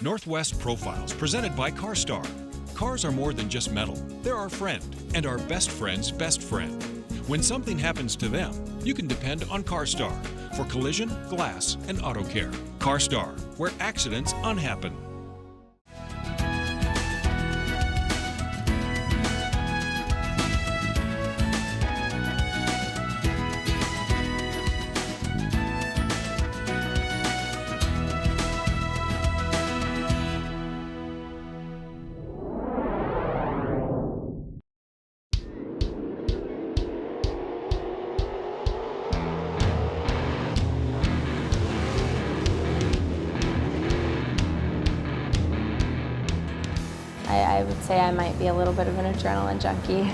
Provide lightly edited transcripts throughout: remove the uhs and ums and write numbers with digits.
Northwest Profiles, presented by CarStar. Cars are more than just metal. They're our friend, and our best friend's best friend. When something happens to them, you can depend on CarStar for collision, glass, and auto care. CarStar, where accidents unhappen. I would say I might be a little bit of an adrenaline junkie.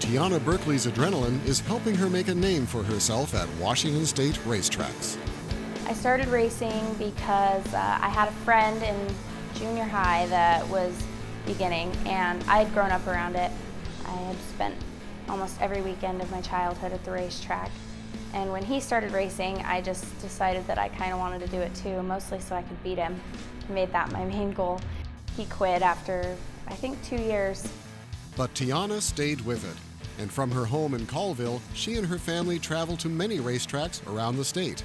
Tiana Berkeley's adrenaline is helping her make a name for herself at Washington State racetracks. I started racing because I had a friend in junior high that was beginning, and I had grown up around it. I had spent almost every weekend of my childhood at the racetrack. And when he started racing, I just decided that I kind of wanted to do it too, mostly so I could beat him. I made that my main goal. He quit after, I think, 2 years. But Tiana stayed with it, and from her home in Colville, she and her family travel to many racetracks around the state.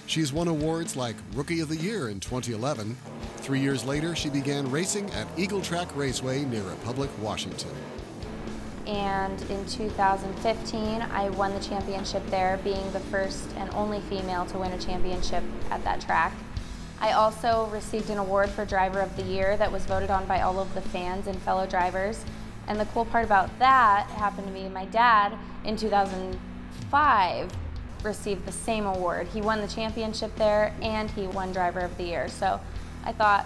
She's won awards like Rookie of the Year in 2011. 3 years later, she began racing at Eagle Track Raceway near Republic, Washington. And in 2015, I won the championship there, being the first and only female to win a championship at that track. I also received an award for Driver of the Year that was voted on by all of the fans and fellow drivers. And the cool part about that happened to be my dad in 2005 received the same award. He won the championship there and he won Driver of the Year. So I thought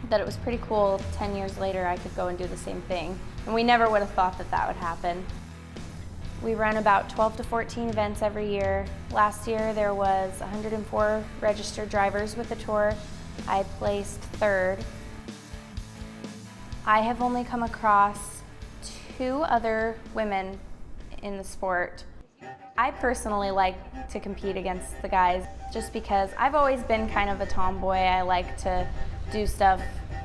that it was pretty cool 10 years later I could go and do the same thing. And we never would have thought that that would happen. We run about 12 to 14 events every year. Last year there was 104 registered drivers with the tour. I placed third. I have only come across 2 other women in the sport. I personally like to compete against the guys just because I've always been kind of a tomboy. I like to do stuff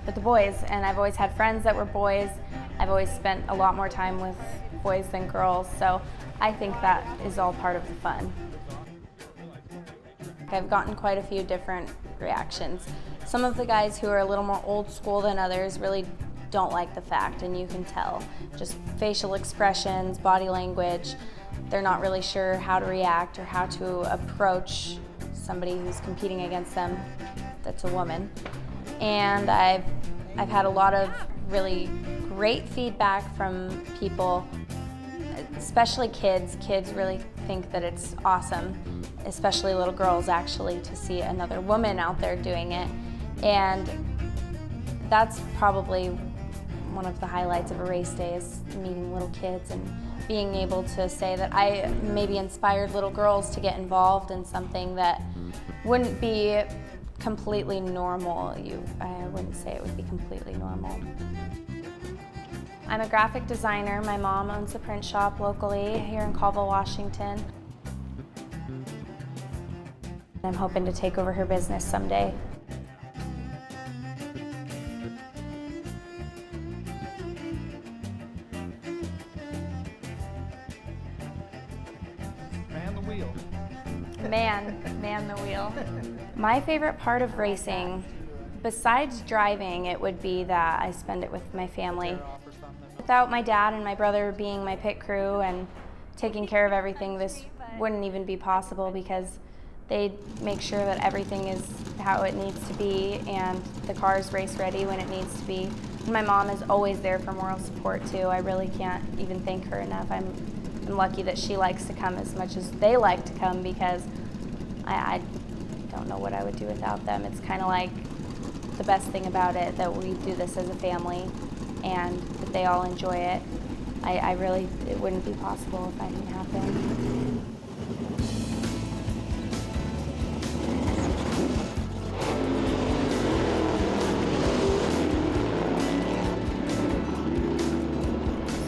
with the boys, and I've always had friends that were boys. I've always spent a lot more time with boys than girls, so I think that is all part of the fun. I've gotten quite a few different reactions. Some of the guys who are a little more old school than others really don't like the fact, and you can tell. Just facial expressions, body language, they're not really sure how to react or how to approach somebody who's competing against them that's a woman. And I've had a lot of really great feedback from people, especially kids. Kids really think that it's awesome, especially little girls actually, to see another woman out there doing it. And that's probably one of the highlights of a race day, is meeting little kids and being able to say that I maybe inspired little girls to get involved in something that wouldn't be completely normal. I wouldn't say it would be completely normal. I'm a graphic designer. My mom owns a print shop locally here in Colville, Washington. I'm hoping to take over her business someday. Man the wheel. Man the wheel. My favorite part of racing, besides driving, it would be that I spend it with my family. Without my dad and my brother being my pit crew and taking care of everything, this wouldn't even be possible, because they make sure that everything is how it needs to be and the car is race ready when it needs to be. My mom is always there for moral support too. I really can't even thank her enough. I'm lucky that she likes to come as much as they like to come, because I don't know what I would do without them. It's kind of like the best thing about it, that we do this as a family and that they all enjoy it. It wouldn't be possible if I didn't have them.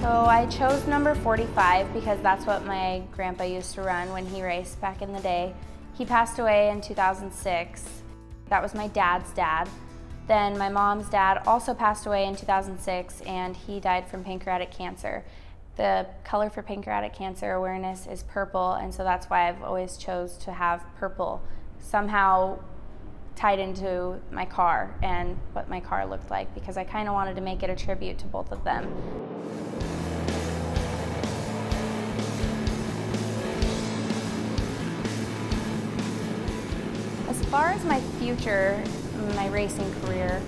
So I chose number 45 because that's what my grandpa used to run when he raced back in the day. He passed away in 2006. That was my dad's dad. Then my mom's dad also passed away in 2006, and he died from pancreatic cancer. The color for pancreatic cancer awareness is purple, and so that's why I've always chose to have purple somehow tied into my car and what my car looked like, because I kind of wanted to make it a tribute to both of them. As far as my future, my racing career,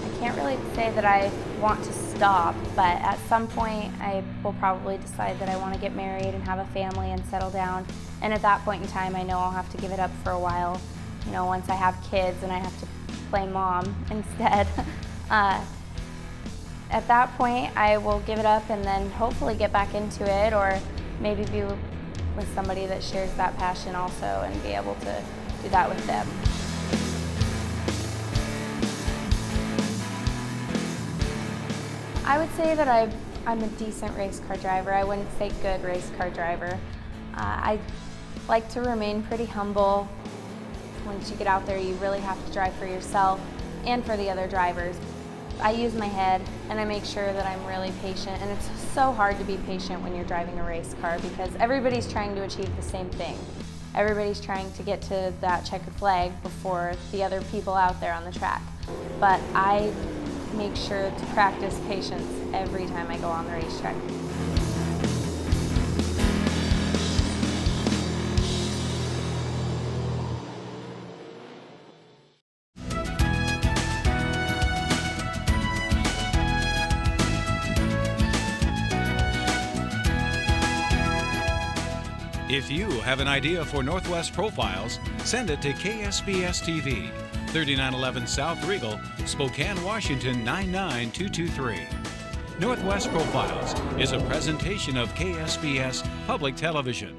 I can't really say that I want to stop, but at some point I will probably decide that I want to get married and have a family and settle down. And at that point in time, I know I'll have to give it up for a while. You know, once I have kids and I have to play mom instead. At that point, I will give it up and then hopefully get back into it, or maybe be with somebody that shares that passion also and be able to do that with them. I would say that I'm a decent race car driver. I wouldn't say good race car driver. I like to remain pretty humble. Once you get out there, you really have to drive for yourself and for the other drivers. I use my head and I make sure that I'm really patient, and it's so hard to be patient when you're driving a race car because everybody's trying to achieve the same thing. Everybody's trying to get to that checkered flag before the other people out there on the track. But I make sure to practice patience every time I go on the racetrack. If you have an idea for Northwest Profiles, send it to KSPS TV, 3911 South Regal, Spokane, Washington 99223. Northwest Profiles is a presentation of KSPS Public Television.